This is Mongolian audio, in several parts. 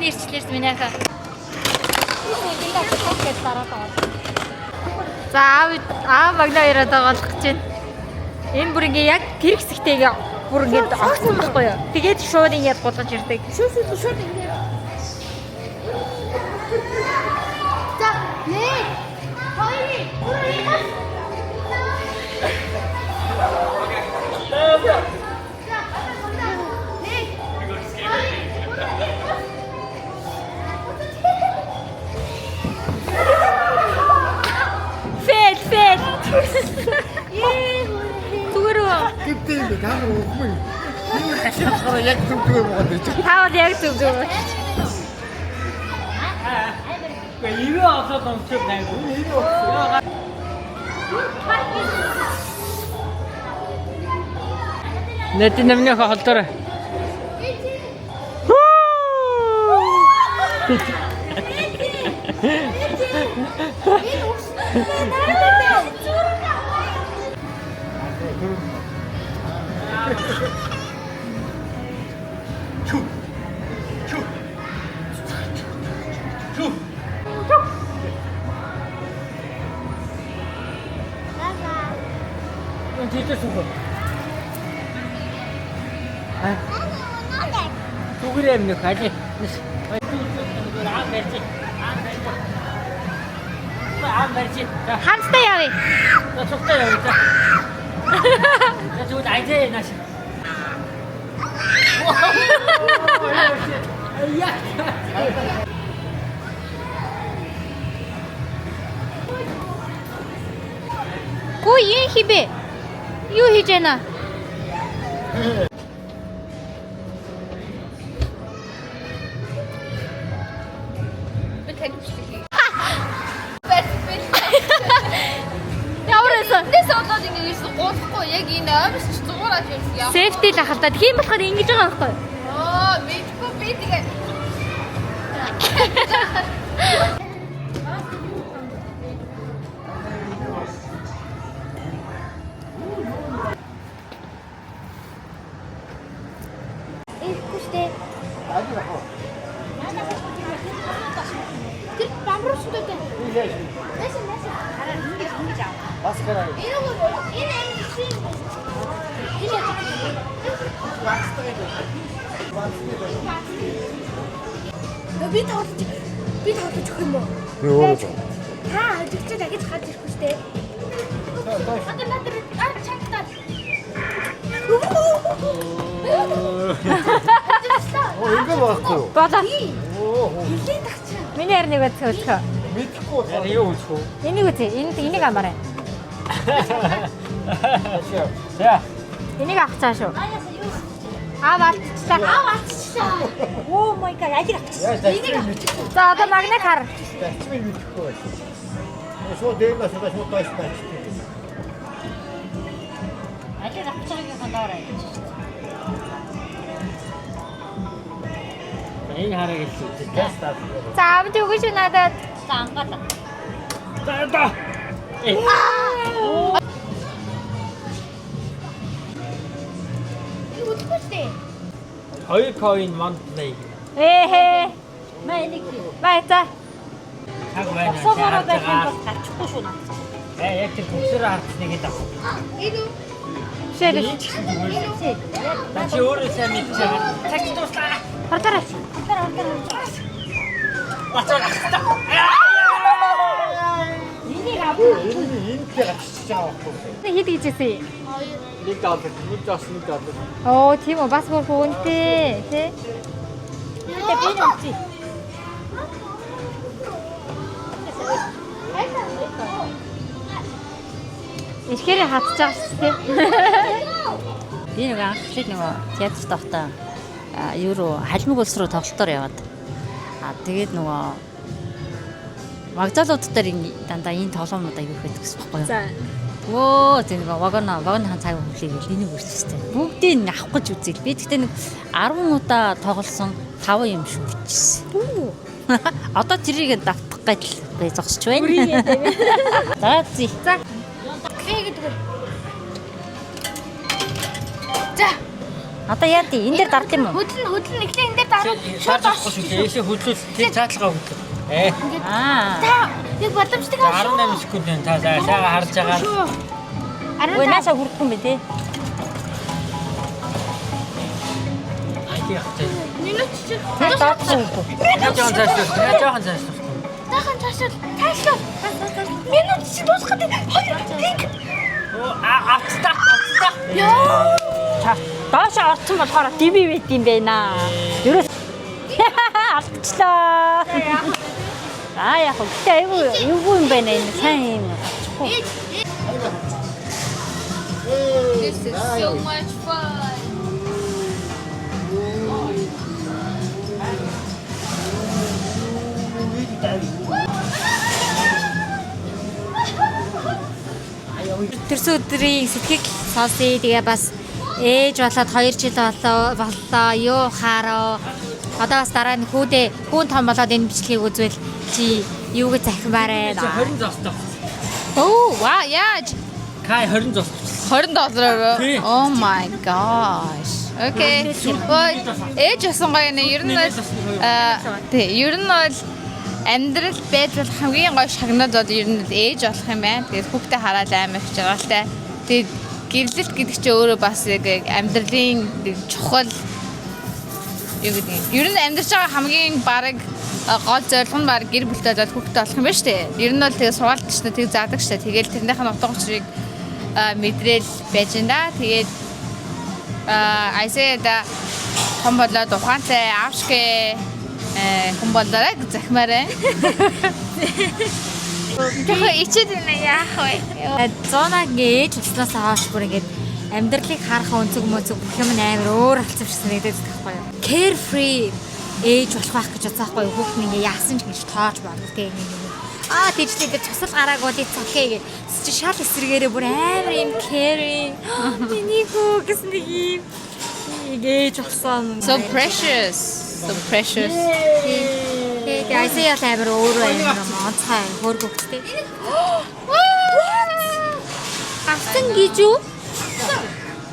Ирчлээс минийхээ. За багнаа яриад байгаа болох гэж байна. Энэ бүр ингээ яг тэр хэсэгтэйгээ бүр ингээ огцсон байхгүй юу? Тэгээд шууд ингээ гулгаж ирдэг. Шууд ингээ. За, нэг, хоёр, зүгээр үү? Гэвтээ камер уухгүй. Энэ хашаахаар яг зүгдгүй байгаа гэж. Таавал яг зүгдгүй. Ивэ аваад онцгой байна. Ивэ аваа. Нэт нэмнийхээ холдорой. Dito suko. Sugurem ni kaje. Хамстай явъя. Цогтой явъя. Зүуд айзээ нааш. Гүү юм хибэ? Юу хийж байна? Safety л ахал та. Тийм болохоор ингэж байгаа байхгүй юу? Мэдгүй би тэгээ. Эвгүй. Тэр бамрууштууд дээ. Нэсэн. Хараа ингэж аа. Бас гараа. Энэ шин. Би тоглож өгөх юм уу? Юу? Та хажигчаа дахиж гарч ирэх үстэй. Одоо надад чагтаад. Ингэ байхгүй. Болоо. Хилийн тагчаа. Миний харныг өцгөө. Мэдхгүй. Юу үсэх үү? Энийг үзье. Энийг амаарай. За. Энийг авах цааш шүү. Аваарчлаа. Oh my god. Ажиг авчихсан. Мэдхгүй. За одоо магныг хар. Чи мэдхгүй. Шууд дээрнээс шууд тайсан. Ажиг авчихсан хандаарай. Энэ хараа гэсэн. Тест аа. За авд өгөөч надад. За ангаалаа. За. Үтгүүстэй. 2 coin monthly. Ээ. Мэйник. Байцаа. Цаг байна. Согоороо байх юм бол гарчихгүй шүү наа. Яг тэр бүсээр харцныг даа. Энэ үү? Шээд. Чи өөрөө сайн мэдчихэе. Цаг дуслаа. Хартараач. Энийг авах. Энд гацчихж байгаа байхгүй. Хэд хийжсэн? $1. Оо тийм үү бас бүр хүнтэй тий. Тэ би нүци. Ихээр хатж байгаа шүү дээ. Би нэг анхлыг нөгөө театрт тавтаа юу руу халимаг улс руу тоглолтоор яваад. Тэгээд нөгөө вокзалууд дээр дандаа энэ тоглоомнууд аягүй их байдаг гэсэн байхгүй юу? За. Өө тийм нэг вагон цаг хүлээгээл энийг үрчижтэй. Бүгдийг авах гэж үзэл. Би тэгтээ нэг 10 удаа тоглосон 5 юм шиг үрчижсэн. Одоо тэрийг давтах гэж би зогсож байна. За зий. За. За. Одоо яа тий энэ дээр дард юм уу? Хөдлөн ихтэй энэ дээр дараа Шууд авахгүй шүү дээ. Ийшээ хөдлүүл. Тэр цаатлага хөдлөө. та яг боломжтой 18 секунд байна. Та сайхан харж байгаа. Өө наашаа хүрдэх юм бэ тий? минут чи. Таасан. Жоохон цаашлаа. Жоохон цаашлаа. Тахан цаашлаа. Минут чи дуусгаад байна. Автаа. Яа. Доош орсон болохоор диби байт юм байна. Ерөөс алдчихлаа. Яг гэхдээ айгүй юм байна энэ сайн юм. This is so much fun. Тэрс өдрийн сэтгэл сонсъё. Тэгээ бас ээж болоод 2 жил боллоо. Юу хараа. Одоо бас дараа нь хүүн том болоод энэ бичлэгийг үзвэл чи юу гэж захимаар байна. 20 зоостой. Оо, ваа, яаж? Кай 20 зоос. $20. Oh my gosh. Okay. Ээж асан гоё нэ. Ер нь ер нь бол амьдрал байж бол хамгийн гоё шагнаад бол ер нь ээж болох юм байна. Тэгээд хүүхдээ хараад амар их жаргалтай. Тэгээд гэрлэлт гэдэг чинь өөрөө бас яг амьдралын чухал юу гэдэг юм. Ер нь амьдарч байгаа хамгийн бараг гол зорилго нь баг гэр бүлтэй болоод хүүхдээ болох юм байна шүү дээ. Ер нь бол тэгээд сургаалт ч нэг заадаг шүү дээ. Тэгээд тэрнийх нь утга учирыг мэдрээл байж энэ. Тэгээд айсаа том болоод ухаантай аавшгэ хүн болоорой захимаар байна. Тэгэхээр ичээд байна яах вэ? Зоонаг ээж уснаас хойш бүр ингээд амьдралыг харах өнцөг мөцөг бүх юм амар өөр алцавчсан нэгдээд байхгүй юу? Carefree ээж болох байх гэж бодсон байхгүй юу? Хүүхд ингээ яасан ч гэж тоож боддог тийм нэг. Тийчтэй гэж цусал гараагүй цохээ гэж чи шал эсрэгээрээ бүр амар юм caring. Тэнийг хөө гэсэн нэг юм ээж болсон. So precious. Тэгээд айсаа амар өөр байна юм онцгой хөөргөгтэй. Авсан гэж юу?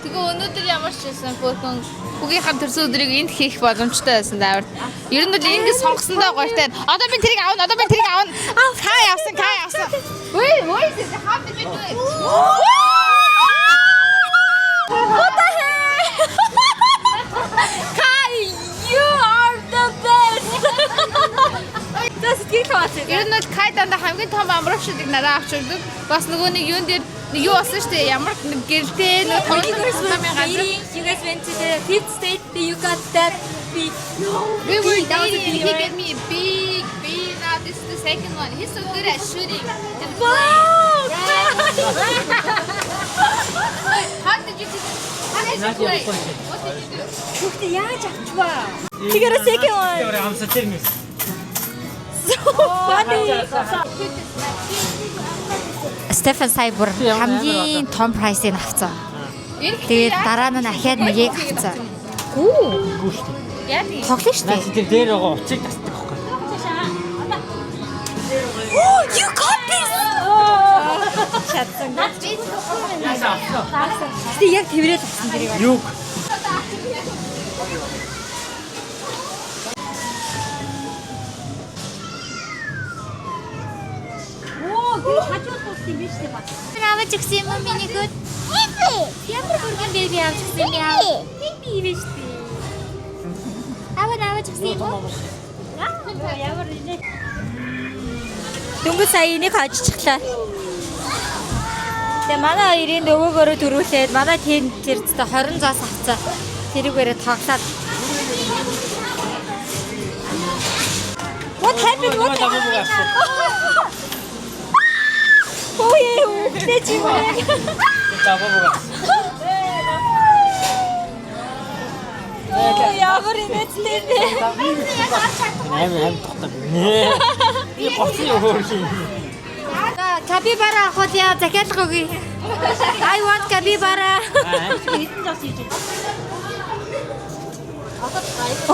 Тэгээ өнөөдөр ямар ч байсан хөөргөн хүүгийнхаа төрсөн өдрийг энд хийх боломжтой байсан даа. Ер нь л ингэ сонгосондоо гоётай. Одоо би тэрийг аавна. Кай авсан. Wait, what is it? How did you do it? What the heck? Kai, you are the best. Ер нь л Кай дандаа хамгийн том амрагчдыг надад авч өгдөг. Бас нөгөө нэг юун дээр юу болсон шүү дээ. Ямар нэг гэрэлтэй нэг хоёрын газар. You guys went to the fifth state. You got that big. We were dating. He gave me a big. Now this is the second one. He's so good at shooting. Wow! How did you do this? How did you play? What did you do? Хүүхдээ яаж авчваа? Тэгэр second one. Тэр амсаа тэр мэс. Стефан Сайбур хамгийн том прайсыг авцсан. Тэгээд дараа нь ахаад нэгийг авцсан. Гүү шүү дээ. Яа тийм. Тоглоно шүү дээ. Тэр дээр байгаа уцыг тасдаг байхгүй. Oh, you got this. Чадсан. Тэ яг тэрэл авсан дэрийг. Юг. хажууд тус юм биш үү бас. Аваад өгсөн юм уу миний хөт? Ямар хөргөн бэби авч өгсөн юм яа? Би биш үү? Аваад өгсөн юм уу? Ямар нэ. Дөнгөж сая энийг хожчихлаа. Тэгээ манай хоёрын өвөөгөөрөө төрүүлээд манай тэр зөте 20 зоос авцаа. Тэрүүгээрээ тоглоод. What happened? Oh yeah, that's you. Ямар инээдтэй бэ? Аим тогтоо. Би гоцны өөрийн. Капибара авах яа захиалга өгье. I want capybara.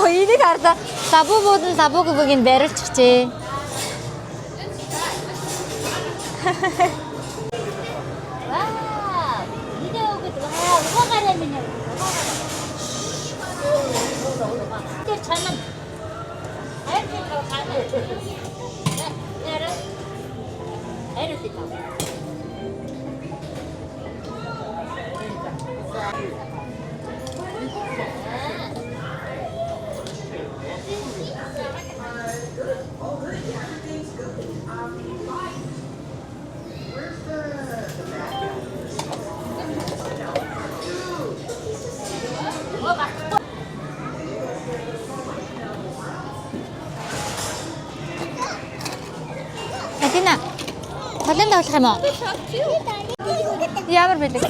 Энийг хардаа сабуу буудан сабууг бүгд барилчихжээ. Вау. Видео гэдэг угаагараа минь. Тэр чанаа. Хайртай ханаа. Яра. Хайртай тав. Адина. Талент авах юм уу? Ямар бэлэг?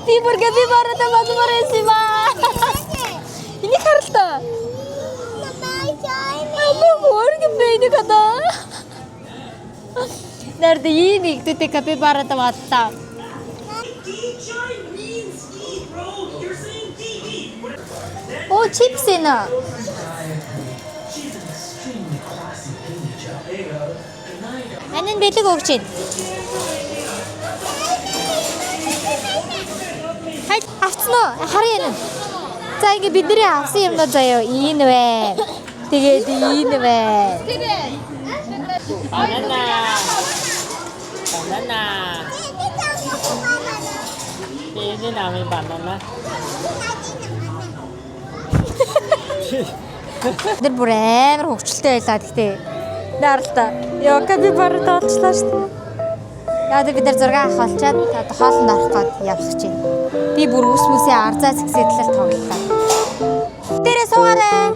Би бүр капибарата мазмарс юм аа. Энийг харалтаа. Амаа мөрг бэйнэ када. Нэрд ийник тэтэ капибарата ватта. Оо чипс эна. Анин бэлэг өгч чинь. Хай авцсан уу? Харъя энэ. За ингэ бидний авсан юмнууд заяа энэ вэ. Тэгээд энэ вэ. Banana. Ini namanya banana. Тэр бүр амар хөвчлөлтэй байлаа гэхдээ наарлаа. Яа капибара тоолчлаа шүү дээ. Яа бид нар зураг авах болчаад хоолнд орох гээд явах гэж байна. Би бүр ус мүсээ арзаа зэгсэдлэл тоглолоо. Дээрээ суугаарай.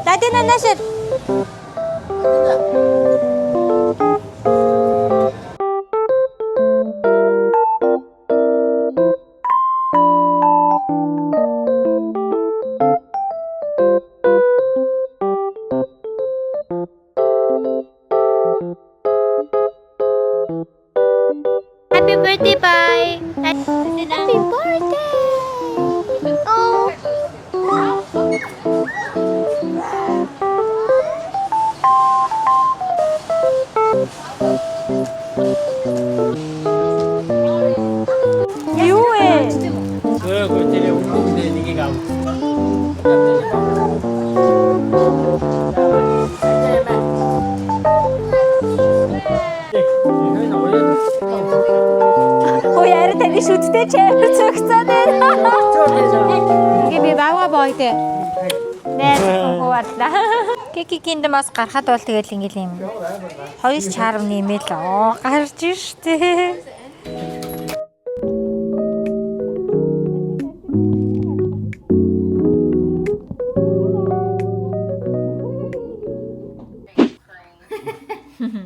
Ладина нашир. Happy birthday, bye. Happy birthday. Oh. You eh. Gue jadi umum deh nih kamu. Ой, яар таны шүттэй чээр цогцоод байна. Ингээ би бага бойдэ. Нэр хуваалла. Кикинд мас гарахад бол тэгэл ингээл юм. Хоёр чарм нэмэл гарч штэ.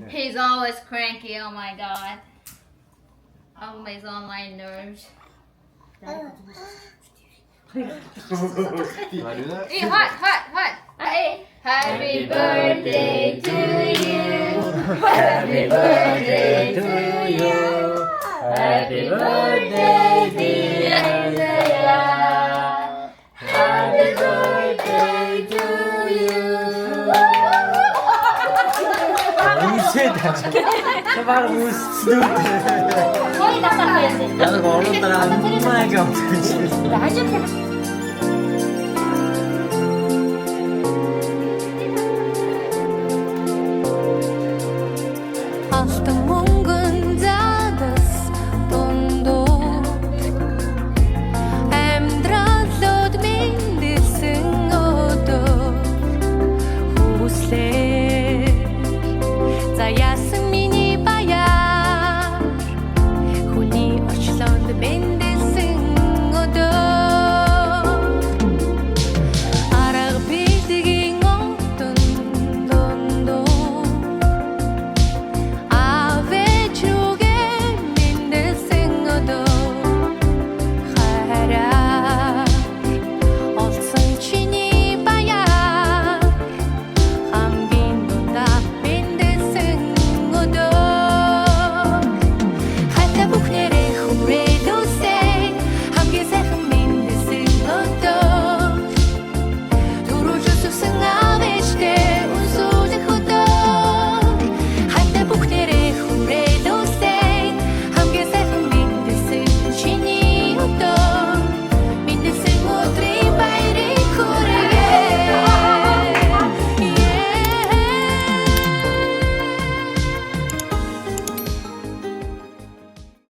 He's always cranky, oh my god. Always on my nerves. Hey, hot. Hey, happy birthday to you. Happy birthday to you. Happy birthday, dear Isaiah. Happy birthday to you. Kabar mustud. 거의 다 쌌어요. Yalan orang terang. Oh my god. 아주